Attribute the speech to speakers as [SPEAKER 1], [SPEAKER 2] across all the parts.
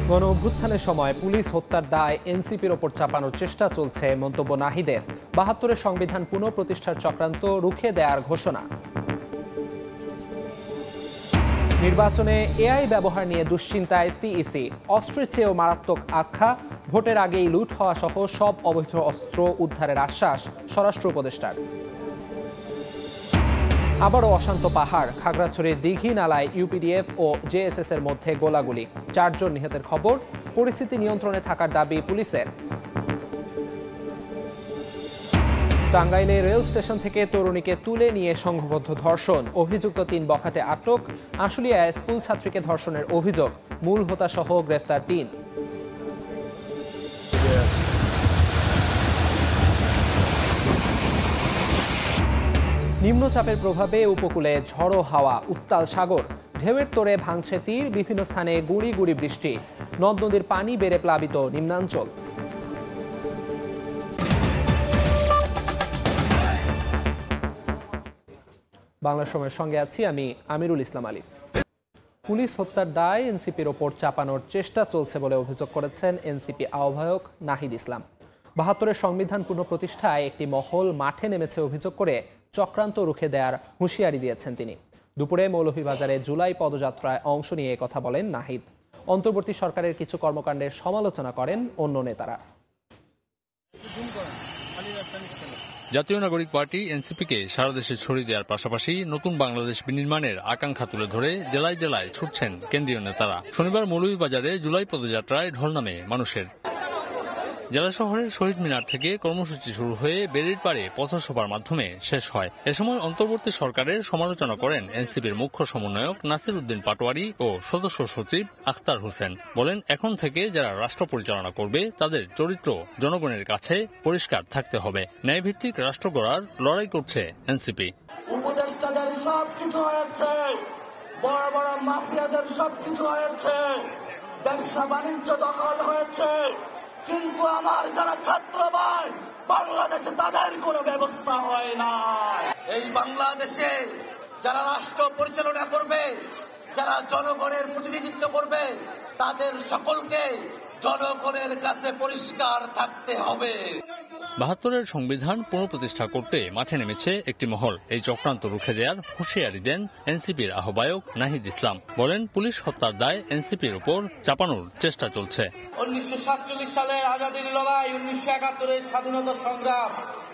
[SPEAKER 1] গণ অভ্যুত্থানের সময় পুলিশ হত্যার দায় এনসিপির ওপর চাপানোর চেষ্টা চলছে মন্তব্য নাহিদের। ৭২-এর সংবিধান পুনঃপ্রতিষ্ঠার চক্রান্ত রুখে দেওয়ার ঘোষণা। নির্বাচনে এআই ব্যবহার নিয়ে দুশ্চিন্তায় সিইসি। অস্ত্রের চেয়েও মারাত্মক আখ্যা, ভোটের আগেই লুট হওয়া সহ সব অবৈধ অস্ত্র উদ্ধারের আশ্বাস স্বরাষ্ট্র উপদেষ্টার। আবারও অশান্ত পাহাড়, খাগড়াছড়ির দিঘি নালায় ইউপিডিএফ ও জেএসএস এর মধ্যে গোলাগুলি, ৪ জন নিহতের খবর। পরিস্থিতি নিয়ন্ত্রণে থাকার দাবি পুলিশের। টাঙ্গাইলে রেল স্টেশন থেকে তরুণীকে তুলে নিয়ে সংঘবদ্ধ ধর্ষণ, অভিযুক্ত ৩ বখাটে আটক। আশুলিয়ায় স্কুল ছাত্রীকে ধর্ষণের অভিযোগ, মূল হোতা সহ গ্রেফতার ৩। নিম্নচাপের প্রভাবে উপকূলে ঝড়ো হাওয়া, উত্তাল সাগর, ঢেউয়ের তোড়ে ভাঙছে তীর, বিভিন্ন স্থানে গুঁড়ি গুঁড়ি বৃষ্টি। নদ নদীর পানি বেড়ে প্লাবিত নিম্নাঞ্চল। বাংলা সময়ের সঙ্গে আছি আমি আমিরুল ইসলাম আলিফ। পুলিশ হত্যার দায় এনসিপির ওপর চাপানোর চেষ্টা চলছে বলে অভিযোগ করেছেন এনসিপি আহ্বায়ক নাহিদ ইসলাম। ৭২-এর সংবিধান পুনঃপ্রতিষ্ঠায় একটি মহল মাঠে নেমেছে অভিযোগ করে চক্রান্ত রুখে দেওয়ার হুঁশিয়ারি দিয়েছেন তিনি। দুপুরে মৌলভীবাজারে জুলাই পদযাত্রায় অংশ নিয়ে কথা বলেন নাহিদ। অন্তর্বর্তী সরকারের কিছু কর্মকাণ্ডের সমালোচনা করেন অন্য নেতারা।
[SPEAKER 2] জাতীয় নাগরিক পার্টি এনসিপিকে সারা দেশে ছড়িয়ে দেওয়ার পাশাপাশি নতুন বাংলাদেশ বিনির্মাণের আকাঙ্ক্ষা তুলে ধরে জেলায় জেলায় ছুটছেন কেন্দ্রীয় নেতারা। শনিবার মৌলভীবাজারে জুলাই পদযাত্রায় ঢল নামে মানুষের। জেলা শহরের শহীদ মিনার থেকে কর্মসূচি শুরু হয়ে বেড়ির পাড়ে পথসভার মাধ্যমে শেষ হয়। এ সময় অন্তর্বর্তী সরকারের সমালোচনা করেন এনসিপির মুখ্য সমন্বয়ক নাসির উদ্দিন পাটোয়ারি ও সদস্য সচিব আখতার হোসেন। বলেন, এখন থেকে যারা রাষ্ট্র পরিচালনা করবে তাদের চরিত্র জনগণের কাছে পরিষ্কার থাকতে হবে। ন্যায়ভিত্তিক রাষ্ট্র গড়ার লড়াই করছে এনসিপি।
[SPEAKER 3] উপদেষ্টাদের সবকিছু হয়েছে, বড় বড় মাফিয়াদের সবকিছু হয়েছে, ব্যবসা বাণিজ্য দখল হয়েছে, কিন্তু আমার যারা ছাত্র ভাই বাংলাদেশে তাদের কোনো ব্যবস্থা হয় না। এই বাংলাদেশে যারা রাষ্ট্র পরিচালনা করবে, যারা জনগণের প্রতিনিধিত্ব করবে, তাদের সকলকে জনগণের কাছে পরিষ্কার থাকতে হবে।
[SPEAKER 2] ৭২-এর সংবিধান পুনঃপ্রতিষ্ঠা করতে মাঠে নেমেছে একটি মহল। এই চক্রান্ত রুখে দেওয়ার হুঁশিয়ারি দেন এনসিপির আহ্বায়ক নাহিদ ইসলাম। বলেন, পুলিশ হত্যার দায় এনসিপির উপর চাপানোর চেষ্টা চলছে।
[SPEAKER 4] ১৯৪৭ সালের আজাদীর লড়াই, ১৯৭১-এর স্বাধীনতা সংগ্রাম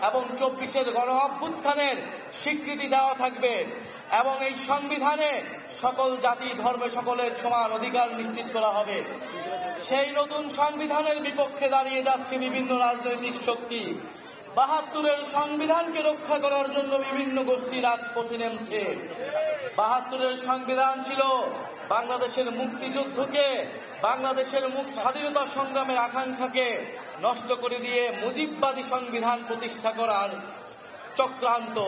[SPEAKER 4] এবং ২৪-এর গণ অভ্যুত্থানের স্বীকৃতি দেওয়া থাকবে এবং এই সংবিধানে সকল জাতি ধর্মে সকলের সমান অধিকার নিশ্চিত করা হবে। সেই নতুন সংবিধানের বিপক্ষে দাঁড়িয়ে যাচ্ছে বিভিন্ন রাজনৈতিক শক্তি। ৭২-এর সংবিধানকে রক্ষা করার জন্য বিভিন্ন গোষ্ঠী রাজপথে নেমছে। ৭২-এর সংবিধান ছিল বাংলাদেশের মুক্তিযুদ্ধকে, বাংলাদেশের স্বাধীনতা সংগ্রামের আকাঙ্ক্ষাকে নষ্ট করে দিয়ে মুজিববাদী সংবিধান প্রতিষ্ঠা করার চক্রান্ত।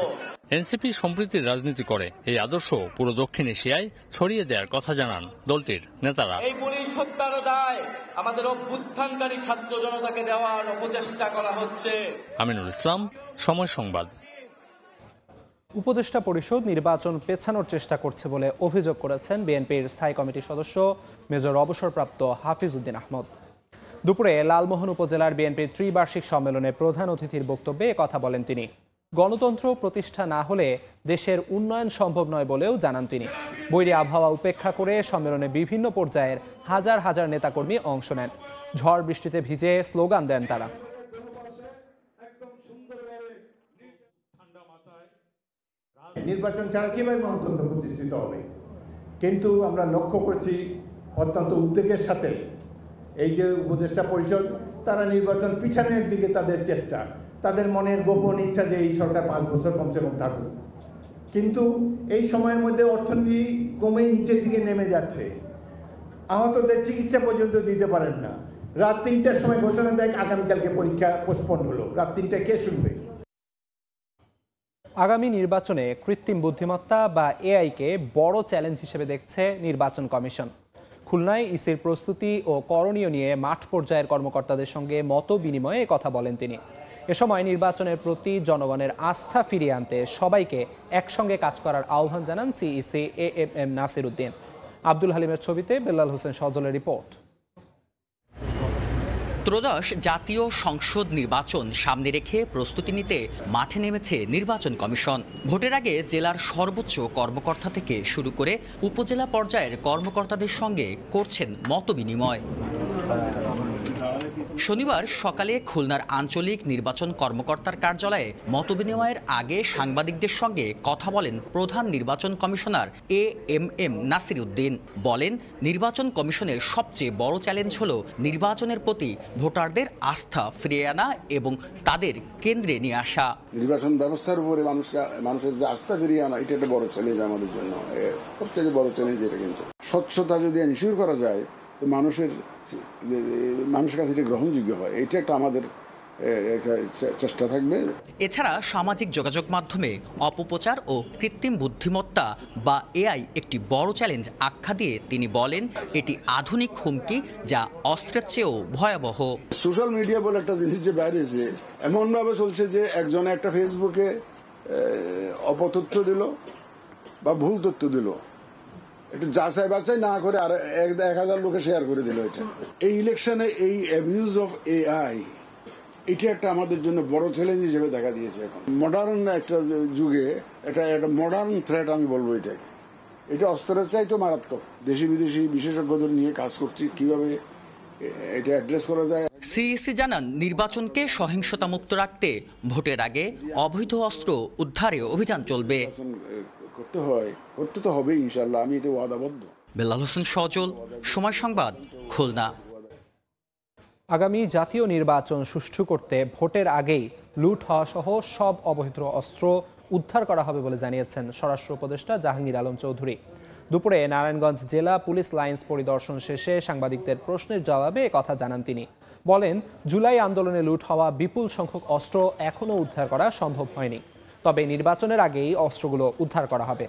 [SPEAKER 2] এনসিপি সম্প্রীতির রাজনীতি করে, এই আদর্শ পুরো দক্ষিণ এশিয়ায় ছড়িয়ে দেওয়ার কথা জানান দলটির নেতারা।
[SPEAKER 4] এই পুলিশ হত্যার দায় আমাদের অভ্যুত্থানকারী ছাত্র জনতাকে দেওয়ার অপচেষ্টা করা হচ্ছে।
[SPEAKER 2] আমিনুল ইসলাম, সময় সংবাদ।
[SPEAKER 1] উপদেষ্টা পরিষদ নির্বাচন পেছানোর চেষ্টা করছে বলে অভিযোগ করেছেন বিএনপির স্থায়ী কমিটির সদস্য মেজর অবসরপ্রাপ্ত হাফিজ উদ্দিন আহমদ। দুপুরে লালমোহন উপজেলার বিএনপির ত্রিবার্ষিক সম্মেলনে প্রধান অতিথির বক্তব্যে কথা বলেন তিনি। গণতন্ত্র প্রতিষ্ঠা না হলে দেশের উন্নয়ন সম্ভব নয় বলেও জানান তিনি। বৈরী আবহাওয়া উপেক্ষা করে সম্মেলনে বিভিন্ন পর্যায়ের হাজার হাজার নেতাকর্মী অংশ নেন। ঝড় বৃষ্টিতে ভিজে স্লোগান দেন তারা।
[SPEAKER 5] নির্বাচন ছাড়া কিভাবে গণতন্ত্র প্রতিষ্ঠিত হবে? কিন্তু আমরা লক্ষ্য করছি অত্যন্ত উদ্বেগের সাথে এই যে উপদেষ্টা পরিষদ, তারা নির্বাচন পিছানোর দিকে তাদের চেষ্টা, তাদের মনের গোপন ইচ্ছা যে এই সরকার ৫ বছর কমসে কম থাকুক। কিন্তু এই সময়ের মধ্যে অর্থনীতি কমেই নিচের দিকে নেমে যাচ্ছে। আহতদের চিকিৎসা পর্যন্ত দিতে পারেন না। রাত ৩টার সময় ঘোষণা দেয় আগামীকালকে পরীক্ষা পোস্টপোন হলো। রাত ৩টায় কে শুনবে?
[SPEAKER 1] আগামী নির্বাচনে কৃত্রিম বুদ্ধিমত্তা বা এআইকে বড় চ্যালেঞ্জ হিসেবে দেখছে নির্বাচন কমিশন। খুলনায় ইসির প্রস্তুতি ও করণীয় নিয়ে মাঠ পর্যায়ের কর্মকর্তাদের সঙ্গে মত বিনিময়ে কথা বলেন তিনি। এ সময় নির্বাচনের প্রতি জনগণের আস্থা ফিরিয়ে আনতে সবাইকে একসঙ্গে কাজ করার আহ্বান জানান সিইসি এএমএম নাসির উদ্দিন। আব্দুল হালিমের ছবিতে বেলাল হোসেন সজলের রিপোর্ট।
[SPEAKER 6] ত্রয়োদশ জাতীয় সংসদ নির্বাচন সামনে রেখে প্রস্তুতি নিতে মাঠে নেমেছে নির্বাচন কমিশন। ভোটের আগে জেলার সর্বোচ্চ কর্মকর্তা থেকে শুরু করে উপজেলা পর্যায়ের কর্মকর্তাদের সঙ্গে করছেন মতবিনিময়। শনিবার সকালে খুলনার আঞ্চলিক নির্বাচন কর্মকর্তার কার্যালয়ে মতবিনিময়ের আগে সাংবাদিকদের সঙ্গে কথা বলেন প্রধান নির্বাচন কমিশনার এএমএম নাসির উদ্দিন। বলেন, নির্বাচন কমিশনের সবচেয়ে বড় চ্যালেঞ্জ হলো নির্বাচনের প্রতি ভোটারদের আস্থা ফিরিয়ে আনা এবং তাদের কেন্দ্রে নিয়ে আসা।
[SPEAKER 7] নির্বাচন ব্যবস্থার উপরে মানুষের যে আস্থা ফিরিয়ে আনা, এটা একটা বড় চ্যালেঞ্জ আমাদের জন্য। সবচেয়ে বড় চ্যালেঞ্জ এটা। কিন্তু স্বচ্ছতা যদি এনশিওর করা যায়, মানুষের কাছে এটা গ্রহণযোগ্য হয়, এটা একটা আমাদের চেষ্টা থাকবে।
[SPEAKER 6] এছাড়া সামাজিক যোগাযোগ মাধ্যমে অপপ্রচার ও কৃত্রিম বুদ্ধিমত্তা বা এআই একটি বড় চ্যালেঞ্জ আখ্যা দিয়ে তিনি বলেন, এটি আধুনিক হুমকি যা অস্ত্রের চেয়েও ভয়াবহ।
[SPEAKER 7] সোশ্যাল মিডিয়া বলে একটা জিনিস যে বাইরেছে, এমনভাবে চলছে যে একজন একটা ফেসবুকে অপতথ্য দিল বা ভুল তথ্য দিল, একটু যাচাই বাছাই না করে আর 1000 লোকে শেয়ার করে দিল। এটা এই ইলেকশনে এই অ্যাবিউজ অফ এআই, এটা একটা আমাদের জন্য বড় চ্যালেঞ্জ হিসেবে দেখা দিয়েছে। এখন মডার্ন একটা যুগে এটা একটা মডার্ন থ্রেট আমি বলবো। এটা অস্ত্রের চাইতেও মারাত্মক। দেশি বিদেশি বিশেষজ্ঞদের নিয়ে কাজ করছি কিভাবে এটা অ্যাড্রেস করা যায়।
[SPEAKER 6] সিইসি জানান, নির্বাচনকে সহিংসতা মুক্ত রাখতে ভোটের আগে অবৈধ অস্ত্র উদ্ধারে অভিযান চলবে।
[SPEAKER 7] করতে তো হবে ইনশাআল্লাহ, আমি এতে ওয়াদাবদ্ধ।
[SPEAKER 6] বেলাল হোসেন সজল, সময় সংবাদ, খুলনা।
[SPEAKER 1] আগামী জাতীয় নির্বাচন সুষ্ঠু করতে ভোটের আগেই লুট হওয়া সহ সব অবৈধ অস্ত্র উদ্ধার করা হবে বলে জানিয়েছেন স্বরাষ্ট্র উপদেষ্টা জাহাঙ্গীর আলম চৌধুরী। দুপুরে নারায়ণগঞ্জ জেলা পুলিশ লাইন্স পরিদর্শন শেষে সাংবাদিকদের প্রশ্নের জবাবে একথা জানান তিনি। বলেন, জুলাই আন্দোলনে লুট হওয়া বিপুল সংখ্যক অস্ত্র এখনও উদ্ধার করা সম্ভব হয়নি, তবে নির্বাচনের আগেই অস্ত্রগুলো উদ্ধার করা হবে।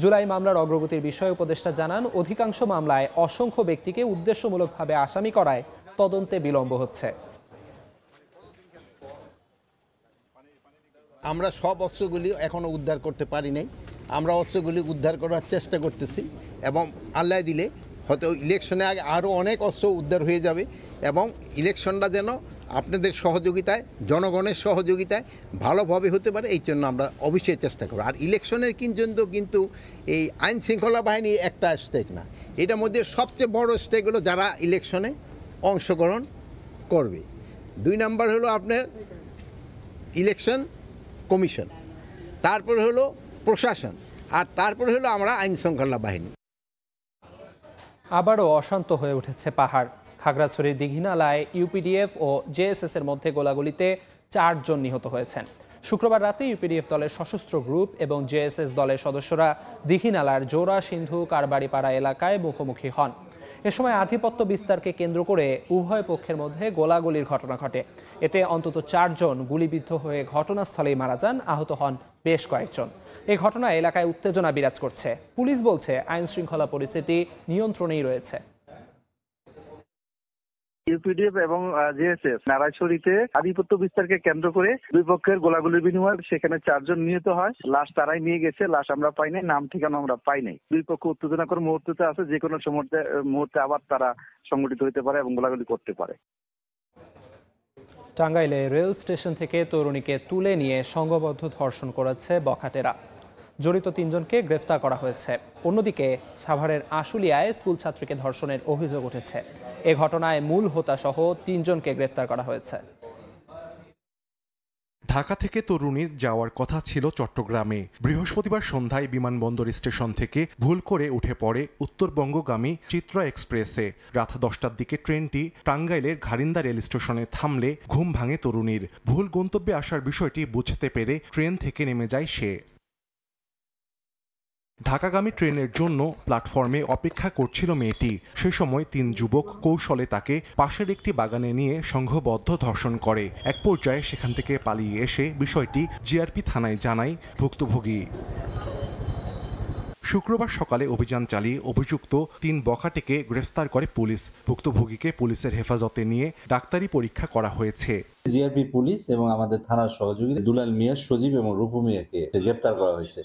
[SPEAKER 1] জুলাই মামলার অগ্রগতির বিষয়ে উপদেষ্টা জানান, অধিকাংশ মামলায় অসংখ্য ব্যক্তিকে উদ্দেশ্যমূলকভাবে আসামি করায় তদন্তে বিলম্ব হচ্ছে।
[SPEAKER 8] আমরা সব অস্ত্রগুলি এখনো উদ্ধার করতে পারি নাই। আমরা অস্ত্রগুলি উদ্ধার করার চেষ্টা করতেছি এবং আল্লাহ দিলে হয়তো ইলেকশনে আগে আরও অনেক অস্ত্র উদ্ধার হয়ে যাবে এবং ইলেকশনটা যেন আপনাদের সহযোগিতায়, জনগণের সহযোগিতায় ভালোভাবে হতে পারে, এই জন্য আমরা অবশ্যই চেষ্টা করব। আর ইলেকশনের কিন্তু এই আইন শৃঙ্খলা বাহিনী একটা স্টেক না, এটার মধ্যে সবচেয়ে বড় স্টেক হলো যারা ইলেকশনে অংশগ্রহণ করবে। 2 নাম্বার হলো আপনার ইলেকশন কমিশন, তারপর হলো প্রশাসন, আর তারপর হলো আমরা আইন শৃঙ্খলা বাহিনী।
[SPEAKER 1] আবারও অশান্ত হয়ে উঠেছে পাহাড়। খাগড়াছড়ির দীঘিনালায় ইউপিডিএফ ও জেএসএস এর মধ্যে গোলাগুলিতে 4 জন নিহত হয়েছেন। শুক্রবার রাতে ইউপিডিএফ দলের সশস্ত্র গ্রুপ এবং জেএসএস দলের সদস্যরা দীঘিনালার জোড়া সিন্ধু কারবাড়িপাড়া এলাকায় মুখোমুখি হন। এ সময় আধিপত্য বিস্তারকে কেন্দ্র করে উভয় পক্ষের মধ্যে গোলাগুলির ঘটনা ঘটে। এতে অন্তত 4 জন গুলিবিদ্ধ হয়ে ঘটনাস্থলেই মারা যান, আহত হন বেশ কয়েকজন। এই ঘটনায় এলাকায় উত্তেজনা বিরাজ করছে। পুলিশ বলছে, আইন শৃঙ্খলা পরিস্থিতি নিয়ন্ত্রণেই রয়েছে।
[SPEAKER 9] ইউপিডিএফ এবং জেএসএস নারায়ণগঞ্জে আধিপত্য বিস্তারকে কেন্দ্র করে দুই পক্ষের গোলাগুলির বিনিময়ে সেখানে 4 জন নিহত হয়। লাশ তারাই নিয়ে গেছে, লাশ আমরা পাই নাই, নাম ঠিকানা আমরা পাই নাই। দুই পক্ষ উত্তেজনাকর মুহূর্তে আছে, যে কোনো মুহূর্তে আবার তারা সংগঠিত হতে পারে এবং গোলাগুলি করতে পারে।
[SPEAKER 1] টাঙ্গাইলে রেল স্টেশন থেকে তরুণীকে তুলে নিয়ে সংঘবদ্ধ ধর্ষণ করেছে বখাটেরা। জড়িত 3 জনকে গ্রেফতার করা হয়েছে। অন্যদিকে সাভারের আশুলিয়ায় স্কুল ছাত্রীকে ধর্ষণের অভিযোগ উঠেছে। এ ঘটনায় মূল হোতা সহ 3 জনকে গ্রেফতার করা হয়েছে।
[SPEAKER 10] ঢাকা থেকে তরুণীর যাওয়ার কথা ছিল চট্টগ্রামে। বৃহস্পতিবার সন্ধ্যায় বিমানবন্দর স্টেশন থেকে ভুল করে উঠে পড়ে উত্তরবঙ্গগামী চিত্রা এক্সপ্রেসে। রাত 10টার দিকে ট্রেনটি টাঙ্গাইলের ঘারিন্দা রেল স্টেশনে থামলে ঘুম ভাঙে তরুণীর। ভুল গন্তব্যে আসার বিষয়টি বুঝতে পেরে ট্রেন থেকে নেমে যায় সে। ঢাকাগামী ট্রেনের জন্য প্ল্যাটফর্মে অপেক্ষা করছিল মেয়েটি। সে সময় 3 যুবক কৌশলে তাকে পাশের একটি বাগানে নিয়ে সংঘবদ্ধ ধর্ষণ করে। এক পর্যায়ে সেখান থেকে পালিয়ে এসে বিষয়টি জিআরপি থানায় জানায় ভুক্তভোগী। শুক্রবার সকালে অভিযান চালিয়ে অভিযুক্ত 3 বখাটেকে গ্রেফতার করে পুলিশ। ভুক্তভোগীকে পুলিশের হেফাজতে নিয়ে ডাক্তারি পরীক্ষা করা হয়েছে।
[SPEAKER 11] জিআরপি পুলিশ এবং আমাদের থানার সহযোগী দুলাল মিয়া, সজীব এবং রূপু মিয়াকে গ্রেফতার করা হয়েছে।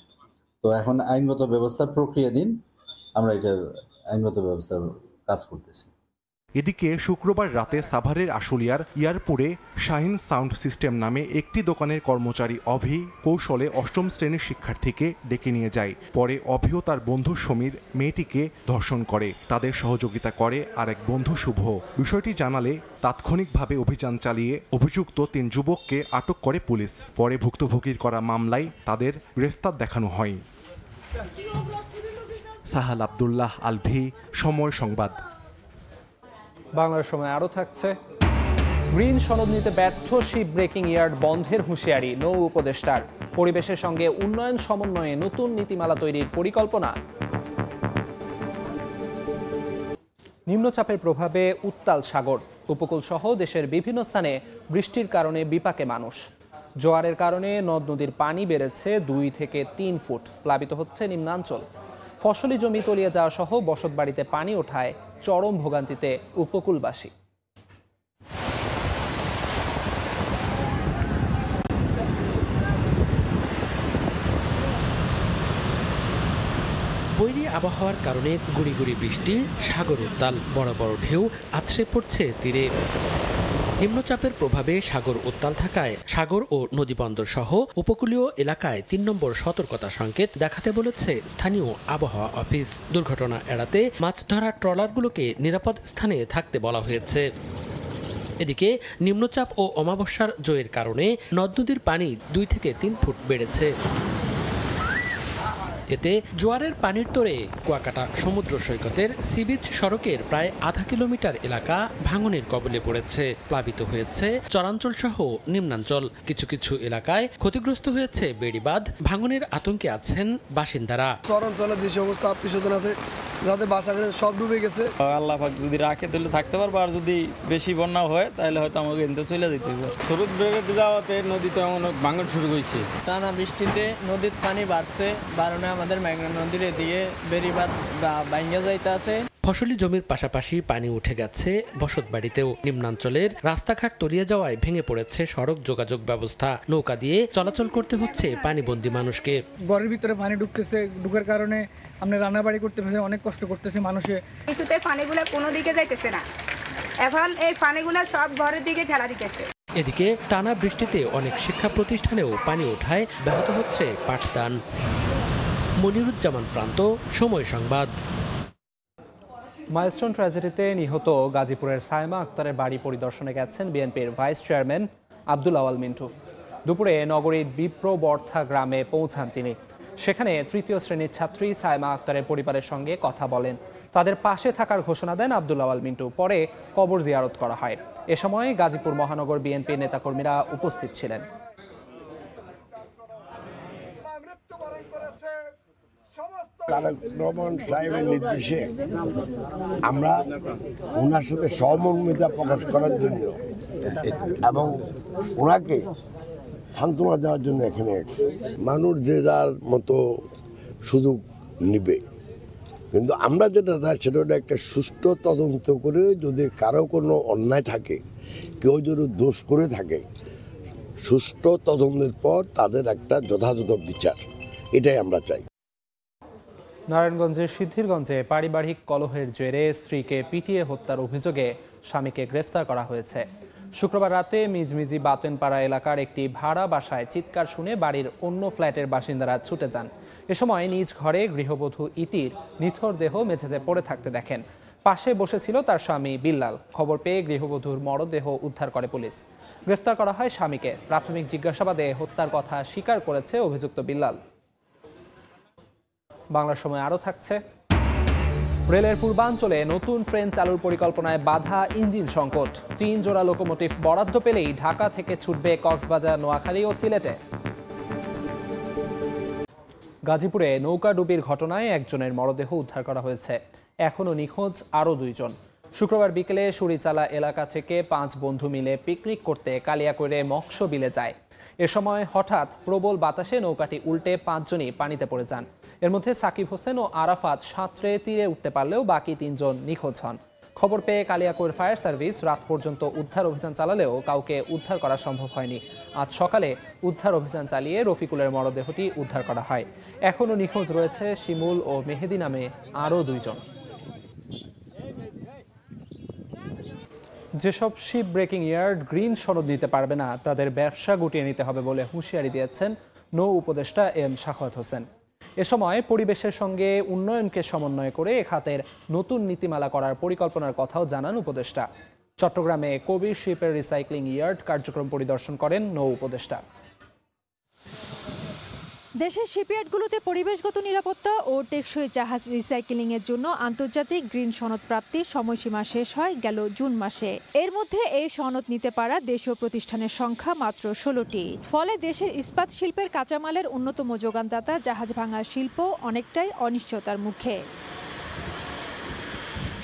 [SPEAKER 11] তো এখন আইনগত ব্যবস্থার প্রক্রিয়াধীন, আমরা এটার আইনগত ব্যবস্থার কাজ করতেছি।
[SPEAKER 10] এদিকে শুক্রবার রাতে সাভারের আশুলিয়ার ইয়ারপুরে শাহিন সাউন্ড সিস্টেম নামে একটি দোকানের কর্মচারী অভি কৌশলে অষ্টম শ্রেণীর শিক্ষার্থীকে ডেকে নিয়ে যায়। পরে অভি ও তার বন্ধু সমীর মেয়েটিকে ধর্ষণ করে। তাদের সহযোগিতা করে আরেক বন্ধু শুভ। বিষয়টি জানালে তাৎক্ষণিকভাবে অভিযান চালিয়ে অভিযুক্ত 3 যুবককে আটক করে পুলিশ। পরে ভুক্তভোগীর করা মামলায় তাদের গ্রেফতার দেখানো হয়। সাহাল আব্দুল্লাহ আলভি, সময় সংবাদ।
[SPEAKER 1] বাংলার সময় আরও থাকছে, গ্রিন সনদ নিতে ব্যর্থ শিপ ব্রেকিং ইয়ার্ড বন্ধের হুঁশিয়ারি নৌ উপদেষ্টার। পরিবেশের সঙ্গে উন্নয়ন সমন্বয়ে নতুন নীতিমালা তৈরির পরিকল্পনা। নিম্নচাপের প্রভাবে উত্তাল সাগর, উপকূল সহ দেশের বিভিন্ন স্থানে বৃষ্টির কারণে বিপাকে মানুষ। জোয়ারের কারণে নদ নদীর পানি বেড়েছে 2 থেকে 3 ফুট। প্লাবিত হচ্ছে নিম্নাঞ্চল। ফসলি জমি তলিয়ে যাওয়া সহ বসতবাড়িতে পানি ওঠায় চরম ভোগান্তিতে উপকূলবাসী।
[SPEAKER 12] বৈরী আবহাওয়ার কারণে গুড়ি গুড়ি বৃষ্টি, সাগর উত্তাল, বড় বড় ঢেউ আছড়ে পড়ছে তীরে। নিম্নচাপের প্রভাবে সাগর উত্তাল থাকায় সাগর ও নদীবন্দর সহ উপকূলীয় এলাকায় 3 নম্বর সতর্কতা সংকেত দেখাতে বলেছে স্থানীয় আবহাওয়া অফিস। দুর্ঘটনা এড়াতে মাছ ধরা ট্রলারগুলোকে নিরাপদ স্থানে থাকতে বলা হয়েছে। এদিকে নিম্নচাপ ও অমাবস্যার জোয়ের কারণে নদ নদীর পানি 2 থেকে 3 ফুট বেড়েছে। এতে জোয়ারের পানির তোড়ে কুয়াকাটা সমুদ্র সৈকতের সিবিচ সড়কের প্রায় আধা কিলোমিটার এলাকা ভাঙনের কবলে পড়েছে। প্লাবিত হয়েছে চরাঞ্চল সহ নিম্নাঞ্চল। কিছু কিছু এলাকায় ক্ষতিগ্রস্ত হয়েছে বেড়িবাঁধ। ভাঙনের আতঙ্কে আছেন বাসিন্দারা।
[SPEAKER 13] চরাঞ্চলে যে সমস্ত আত্মীয়স্বজন আছে যাদের বাসা করে সব ডুবে গেছে।
[SPEAKER 14] আল্লাহ পাক যদি রাখে তাহলে থাকতে পারবো, আর যদি বেশি বন্যা হয় তাহলে হয়তো আমাকে এনতে চলে যেতে হবে। স্রোত বেড়ে যাওয়াতে নদীতে অনেক ভাঙন শুরু হয়েছে।
[SPEAKER 15] টানা বৃষ্টিতে নদীর পানি বাড়ছে, বারণে আমাদের মেঘনা নদীর এদিকে বেড়িবাঁধ ভাঙা যাইতে আছে।
[SPEAKER 12] ফসলি জমির পাশাপাশি পানি উঠে গেছে বসতবাড়িতেও। নিম্নাঞ্চলের রাস্তাঘাট তলিয়ে যাওয়ায় ভেঙে পড়েছে সড়ক যোগাযোগ ব্যবস্থা। নৌকা দিয়ে চলাচল করতে হচ্ছে পানিবন্দী মানুষকে।
[SPEAKER 16] ঘরের ভিতরে পানি ঢুকার কারণে আমরা রান্নাবাড়ি করতে অনেক কষ্ট করতেছে মানুষে।
[SPEAKER 17] কিছুতে পানিগুলো কোনো দিকে যাইতেছে না, এখন এই পানিগুলো সব ঘরের দিকে ঠেলা দিতেছে।
[SPEAKER 12] এদিকে টানা বৃষ্টিতে অনেক শিক্ষা প্রতিষ্ঠানেও পানি ওঠায় ব্যাহত হচ্ছে পাঠদান। মনিরুজ্জামান প্রান্ত, সময় সংবাদ।
[SPEAKER 1] মাইলস্টোন ট্র্যাজেডিতে নিহত গাজীপুরের সাইমা আক্তারের বাড়ি পরিদর্শনে গেছেন বিএনপির ভাইস চেয়ারম্যান আব্দুল আওয়াল মিন্টু। দুপুরে নগরীর বিপ্রবর্থা গ্রামে পৌঁছান তিনি। সেখানে 3য় শ্রেণীর ছাত্রী সাইমা আক্তারের পরিবারের সঙ্গে কথা বলেন। তাদের পাশে থাকার ঘোষণা দেন আব্দুল আওয়াল মিন্টু। পরে কবর জিয়ারত করা হয়। এ সময় গাজীপুর মহানগর বিএনপির নেতাকর্মীরা উপস্থিত ছিলেন।
[SPEAKER 18] তারেক রহমান সাহেবের নির্দেশে আমরা ওনার সাথে সহমর্মিতা প্রকাশ করার জন্য এবং ওনাকে সান্ত্বনা দেওয়ার জন্য এখানে এসেছি। মানুষ যে যার মতো সুযোগ নিবে, কিন্তু আমরা যেটা চাই সেটা হলো একটা সুষ্ঠু তদন্ত করে, যদি কারো কোনো অন্যায় থাকে, কেউ যদি দোষ করে থাকে, সুষ্ঠু তদন্তের পর তাদের একটা যথাযথ বিচার, এটাই আমরা চাই।
[SPEAKER 1] নারায়ণগঞ্জের সিদ্ধিরগঞ্জে পারিবারিক কলহের জেরে স্ত্রীকে পিটিয়ে হত্যার অভিযোগে স্বামীকে গ্রেফতার করা হয়েছে। শুক্রবার রাতে মিজমিজি বাতেনপাড়া এলাকার একটি ভাড়া বাসায় চিৎকার শুনে বাড়ির অন্য ফ্ল্যাটের বাসিন্দারা ছুটে যান। এ সময় নিজ ঘরে গৃহবধূ ইতির নিথর দেহ মেঝেতে পড়ে থাকতে দেখেন। পাশে বসেছিল তার স্বামী বিল্লাল। খবর পেয়ে গৃহবধূর মরদেহ উদ্ধার করে পুলিশ। গ্রেফতার করা হয় স্বামীকে। প্রাথমিক জিজ্ঞাসাবাদে হত্যার কথা স্বীকার করেছে অভিযুক্ত বিল্লাল। বাংলার সময় আরও থাকছে, রেলের পূর্বাঞ্চলে নতুন ট্রেন চালুর পরিকল্পনায় বাধা ইঞ্জিন সংকট। 3 জোড়া লোকোমোটিভ বরাদ্দ পেলেই ঢাকা থেকে ছুটবে কক্সবাজার, নোয়াখালী ও সিলেটে। গাজীপুরে নৌকা ডুবির ঘটনায় একজনের মরদেহ উদ্ধার করা হয়েছে। এখনও নিখোঁজ আরও 2 জন। শুক্রবার বিকেলে সুরিচালা এলাকা থেকে 5 বন্ধু মিলে পিকনিক করতে কালিয়াকৈরে মৎস্য বিলে যায়। এ সময় হঠাৎ প্রবল বাতাসে নৌকাটি উল্টে 5 জনই পানিতে পড়ে যান। এর মধ্যে সাকিব হোসেন ও আরাফাত সাঁতরে তীরে উঠতে পারলেও বাকি 3 জন নিখোঁজ হন। খবর পেয়ে কালিয়াকৈর ফায়ার সার্ভিস রাত পর্যন্ত উদ্ধার অভিযান চালালেও কাউকে উদ্ধার করা সম্ভব হয়নি। আজ সকালে উদ্ধার অভিযান চালিয়ে রফিকুলের মরদেহটি উদ্ধার করা হয়। এখনও নিখোঁজ রয়েছে শিমুল ও মেহেদি নামে আরও 2 জন। যেসব শিপ ব্রেকিং ইয়ার্ড গ্রিন সনদ নিতে পারবে না তাদের ব্যবসা গুটিয়ে নিতে হবে বলে হুঁশিয়ারি দিয়েছেন নৌ উপদেষ্টা এম শাখাওয়াত হোসেন। এ সময় পরিবেশের সঙ্গে উন্নয়নকে সমন্বয় করে এ খাতের নতুন নীতিমালা করার পরিকল্পনার কথাও জানান উপদেষ্টা। চট্টগ্রামে কবির শিপের রিসাইক্লিং ইয়ার্ড কার্যক্রম পরিদর্শন করেন নৌ উপদেষ্টা।
[SPEAKER 19] দেশের শিপইয়ার্ডগুলোতে পরিবেশগত নিরাপত্তা ও টেকসই জাহাজ রিসাইকেলিংয়ের জন্য আন্তর্জাতিক গ্রিন সনদ প্রাপ্তির সময়সীমা শেষ হয় গেল জুন মাসে। এর মধ্যে এই সনদ নিতে পারা দেশীয় প্রতিষ্ঠানের সংখ্যা মাত্র 16টি। ফলে দেশের ইস্পাত শিল্পের কাঁচামালের অন্যতম যোগানদাতা জাহাজ ভাঙার শিল্প অনেকটাই অনিশ্চয়তার মুখে।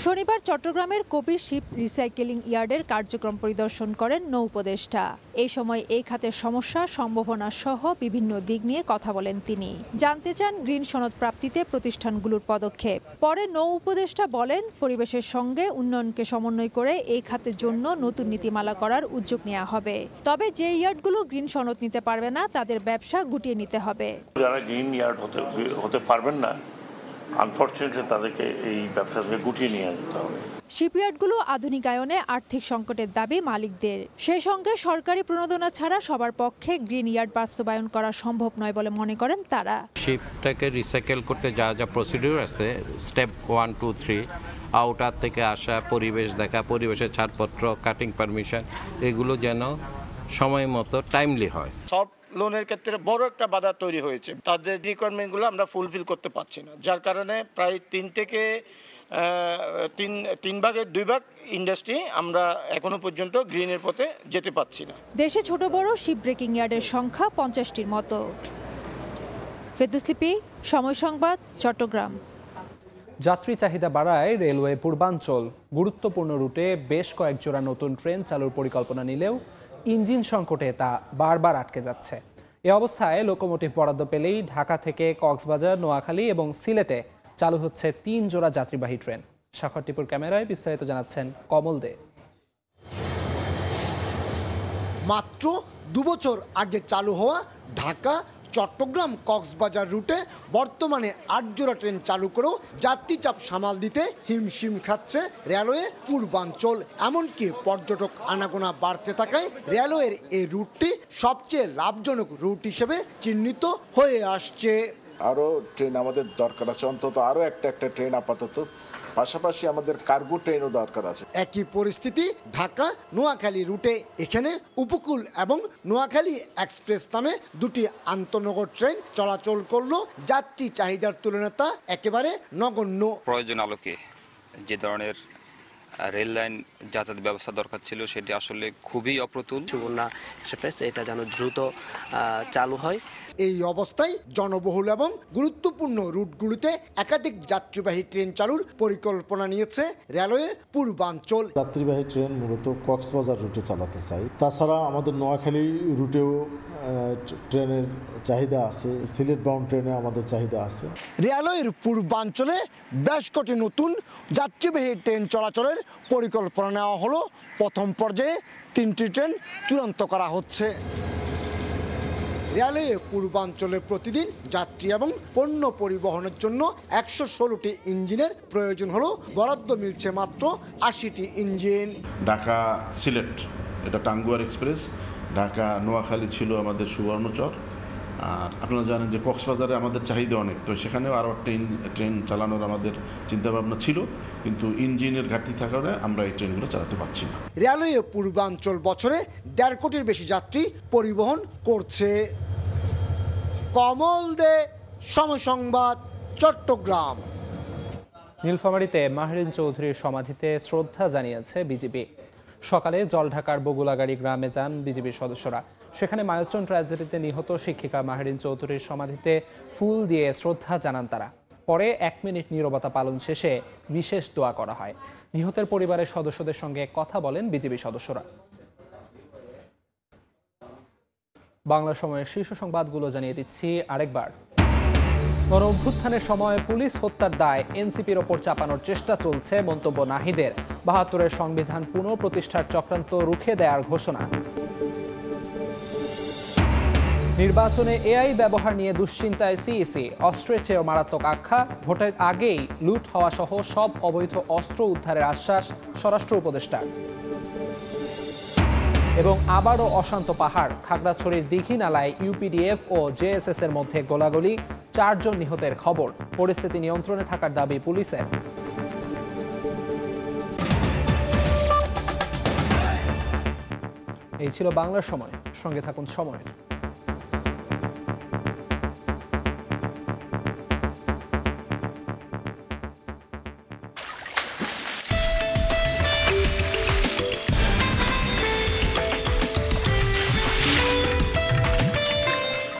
[SPEAKER 19] শনিবার চট্টগ্রামের কবির শিপ রিসাইকেলিং ইয়ার্ডের কার্যক্রম পরিদর্শন করেন নৌ উপদেষ্টা। এই সময় এই খাতের সমস্যা, সম্ভাবনা সহ বিভিন্ন দিক নিয়ে কথা বলেন তিনি। জানতে চান গ্রিন সনদ প্রাপ্তিতে প্রতিষ্ঠানগুলোর পদক্ষেপ। পরে নৌ উপদেষ্টা বলেন, পরিবেশের সঙ্গে উন্নয়নকে সমন্বয় করে এই খাতের জন্য নতুন নীতিমালা করার উদ্যোগ নেওয়া হবে। তবে যে ইয়ার্ডগুলো গ্রিন সনদ নিতে পারবে না তাদের ব্যবসা গুটিয়ে নিতে হবে।
[SPEAKER 20] যারা গ্রিন ইয়ার্ড হতে পারবেন না, আনফরচুনেটলি তাদেরকে এই ব্যবসা থেকে গুটিয়ে নিয়ে যেতে হবে।
[SPEAKER 19] শিপইয়ার্ডগুলো আধুনিকায়নে আর্থিক সংকটের দাবি মালিকদের। সেই সঙ্গে সরকারি প্রণোদনা ছাড়া সবার পক্ষে গ্রিন ইয়ার্ড বাস্তবায়ন করা সম্ভব নয় বলে মনে করেন তারা।
[SPEAKER 21] শিপটাকে রিসাইকেল করতে যা যা প্রসিডিউর আছে, স্টেপ 1, 2, 3, আউটার থেকে আসা, পরিবেশ দেখা, পরিবেশের ছাড়পত্র, কাটিং পারমিশন, এগুলো যেন সময় মতো টাইমলি হয়।
[SPEAKER 22] সব লোনের ক্ষেত্রে বড় একটা বাধা তৈরি হয়েছে। তাদের রিকোয়ারমেন্টগুলো আমরা ফুলফিল করতে পারছি না, যার কারণে প্রায় 3 থেকে 3 ভাগের 2 ভাগ ইন্ডাস্ট্রি আমরা এখনো পর্যন্ত গ্রিনের পথে যেতে পারছি না।
[SPEAKER 19] দেশে ছোট বড় শিপ ব্রেকিং ইয়ার্ডের সংখ্যা 50টির মতো। ফেরদৌস লিপি, সময় সংবাদ, চট্টগ্রাম।
[SPEAKER 1] যাত্রী চাহিদা বাড়ায় রেলওয়ে পূর্বাঞ্চল গুরুত্বপূর্ণ রুটে বেশ কয়েক জোড়া নতুন ট্রেন চালুর পরিকল্পনা নিলেও ইঞ্জিন সংকটে তা বারবার আটকে যাচ্ছে। এ অবস্থায় লোকোমোটিভ বরাদ্দ পেলেই ঢাকা থেকে কক্সবাজার, নোয়াখালী এবং সিলেটে চালু হচ্ছে 3 জোড়া যাত্রীবাহী ট্রেন। সাখর টিপুর ক্যামেরায় বিস্তারিত জানাচ্ছেন কমল দে।
[SPEAKER 23] মাত্র 2 বছর আগে চালু হওয়া ঢাকা, চট্টগ্রাম, কক্সবাজার রুটে বর্তমানে 8 জোড়া ট্রেন চালু করেও যাত্রী চাপ সামাল দিতে হিমশিম খাচ্ছে রেলওয়ে পূর্বাঞ্চল। এমনকি পর্যটক আনাগোনা বাড়তে থাকায় রেলওয়ের এই রুটটি সবচেয়ে লাভজনক রুট হিসেবে চিহ্নিত হয়ে আসছে।
[SPEAKER 24] আরও ট্রেন আমাদের দরকার আছে, অন্তত আরও একটা ট্রেন আপাতত, পাশাপাশি আমাদের কার্গো ট্রেনও দরকার আছে।
[SPEAKER 23] একই পরিস্থিতি ঢাকা নোয়াখালী রুটে। এখানে উপকূল এবং নোয়াখালী এক্সপ্রেস নামে 2টি আন্তনগর ট্রেন চলাচল করলো। যাত্রী চাহিদার তুলনায় তা একেবারে নগণ্য।
[SPEAKER 25] প্রয়োজন আলোকে যে ধরনের রেল লাইন যাতায়াত ব্যবস্থা দরকার ছিল সেটি আসলে খুবই অপ্রতুল।
[SPEAKER 26] সুবর্ণা এক্সপ্রেস এটা যেন দ্রুত চালু হয়।
[SPEAKER 23] এই অবস্থায় জনবহুল এবং গুরুত্বপূর্ণ রুটগুলিতে একাধিক যাত্রীবাহী ট্রেন চালুর পরিকল্পনা নিয়েছে রেলওয়ে পূর্বাঞ্চল।
[SPEAKER 27] যাত্রীবাহী ট্রেন মূলত কক্সবাজার রুটে চালাতে চাই। তাছাড়া আমাদের নোয়াখালী রুটেও ট্রেনের চাহিদা আছে, সিলেট বাউন্ড ট্রেনে আমাদের চাহিদা আছে।
[SPEAKER 23] রেলওয়ের পূর্বাঞ্চলে বেশ কটি নতুন যাত্রীবাহী ট্রেন চলাচলের পরিকল্পনা নেওয়া হলো। প্রথম পর্যায়ে 3টি ট্রেন চূড়ান্ত করা হচ্ছে। রেলওয়ে পূর্বাঞ্চলে প্রতিদিন যাত্রী এবং পণ্য পরিবহনের জন্য 116টি ইঞ্জিনের প্রয়োজন হলো, বরাদ্দ মিলছে মাত্র 80টি ইঞ্জিন।
[SPEAKER 28] ঢাকা সিলেট এটা টাঙ্গুয়ার এক্সপ্রেস, ঢাকা নোয়াখালী ছিল আমাদের সুবর্ণচর। আর আপনারা জানেন যে কক্সবাজারে আমাদের চাহিদা অনেক, তো সেখানেও আরও একটা ট্রেন চালানোর আমাদের চিন্তাভাবনা ছিল, কিন্তু ইঞ্জিনের ঘাটতি থাকার কারণে আমরা এই ট্রেনগুলো চালাতে পারছি না।
[SPEAKER 23] রেলওয়ে পূর্বাঞ্চল বছরে 1.5 কোটির বেশি যাত্রী পরিবহন করছে। কমল দে, সময় সংবাদ, চট্টগ্রাম।
[SPEAKER 1] নীলফামারীতে মাহরিন চৌধুরীর সমাধিতে শ্রদ্ধা জানিয়েছে বিজিবি। সকালে জলঢাকার বগুলাগাড়ি গ্রামে যান বিজিবির সদস্যরা। সেখানে মাইলস্টোন ট্র্যাজেডিতে নিহত শিক্ষিকা মাহরিন চৌধুরীর সমাধিতে ফুল দিয়ে শ্রদ্ধা জানান তারা। পরে 1 মিনিট নীরবতা পালন শেষে বিশেষ দোয়া করা হয়। নিহতের পরিবারের সদস্যদের সঙ্গে কথা বলেন বিজিবি সদস্যরা। বাংলা সময়ের শীর্ষ সংবাদগুলো জানিয়ে দিচ্ছি আরেকবার। গণ অভ্যুত্থানের সময় পুলিশ হত্যার দায় এনসিপির ওপর চাপানোর চেষ্টা চলছে মন্তব্য নাহিদের। ৭২-এর সংবিধান পুনঃপ্রতিষ্ঠার চক্রান্ত রুখে দেওয়ার ঘোষণা। নির্বাচনে এআই ব্যবহার নিয়ে দুশ্চিন্তায় সিইসি। অস্ত্রের চেয়েও মারাত্মক আখ্যা, ভোটের আগেই লুট হওয়া সহ সব অবৈধ অস্ত্র উদ্ধারের আশ্বাস স্বরাষ্ট্র উপদেষ্টার। এবং আবারও অশান্ত পাহাড়, খাগড়াছড়ির দীঘিনালায় ইউপিডিএফ ও জেএসএস এর মধ্যে গোলাগুলি, 4 জন নিহতের খবর। পরিস্থিতি নিয়ন্ত্রণে থাকার দাবি পুলিশের। এই ছিল বাংলার সময়, সঙ্গে থাকুন সময়ের।